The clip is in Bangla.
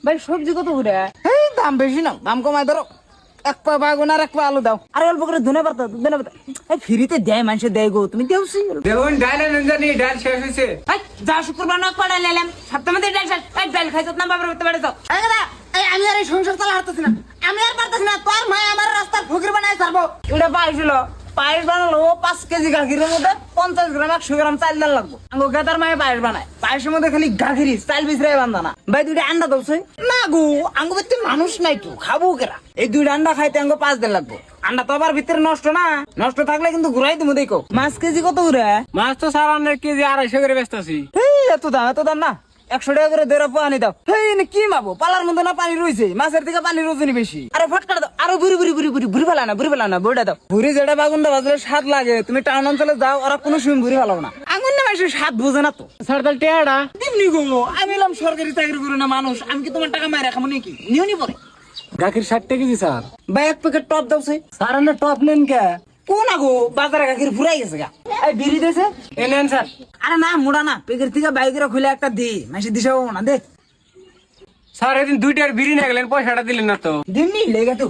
ভাই সবজি কত করে? এই দাম বেশি না, দাম কমায় ধরো। এক পা বাগুন আর এক পা আলু দাও। আরে অল্প করে ধনে পাতা এই ফ্রিতে দেয়, মানুষে দেয় গো, তুমি দেওছি। দেখুন ডাল এনেন জানি, ডাল শেষ হয়েছে। এই যা শুক্রবার না কড়াই নিলাম, সপ্তাহ মধ্যে ডাল শেষ। এই ডাল খাইছো না বাবার বাড়িতে বেড়ে যাও। এই দাদা, এই আমি আর এই সংসার চালা হারতেছি না, আমি আর পারতেছি না। তোর মা আমার রাস্তার ফকির বানায় ছাড়বো। এটা পাইছিল, পায়েস বানালো 5 কেজি গাখিরের মধ্যে 50 গ্রাম 100 গ্রাম চাল ডাল লাগবো। আঙ্গো গেতার মায়ে পায়েস বানায়, পায়েসের মধ্যে খালি গাখিরি চাল বিছরাই বান্ধা না। ভাই দুইটা আন্ডা দৌছে না গো, আঙ্গো বাড়িতে মানুষ নাই তো, খাবো কেরা? এই দুইটা আন্ডা খাইতে আঙ্গো 5 দিন লাগবো। আন্ডা তো আবার ভিতরে নষ্ট না, নষ্ট থাকলে কিন্তু ঘুরাই দিমু। দেখো মাছ কেজি কত করে? মাছ তো সার আনের কেজি 250 করে ব্যস্ত আছি। এই এত দাম না, 100 টাকা করে দেড় পানি দাও। এই কি মাবো, পালার মধ্যে না পানি রয়েছে, মাছের থেকে পানি রোজনি বেশি। আরে ফটকা দাও, আরো বুড়ি ফেলা না বইটা দাও। বুড়ি যেটা বাগুনটা বাজলে স্বাদ লাগে, তুমি টাউন অঞ্চলে যাও, ওরা কোনো সময় বুড়ি ফেলাও না। আঙুন না মানুষের স্বাদ বোঝে না তো। স্যার তাহলে টেয়াটা দিমনি গো, আমি এলাম সরকারি চাকরি করি না মানুষ, আমি কি তোমার টাকা মায়ের খাবো নাকি? নিউনি পরে গাখির 60 কেজি স্যার। ভাই 1 প্যাকেট টপ দাও সে। স্যার আনের টপ নেন কে? কোন আগো বাজারে গাখির ফুরাই গেছে গা। এই বিড়ি দেছে এনেন স্যার। আরে না মুড়া না, প্যাকেট থেকে বাইকের খুলে একটা দে, মাসে দিশাও না দে। স্যার এদিন 2টার বিড়ি নিয়ে গেলেন, পয়সাটা দিলেন না তো। দিমনি লেগে তো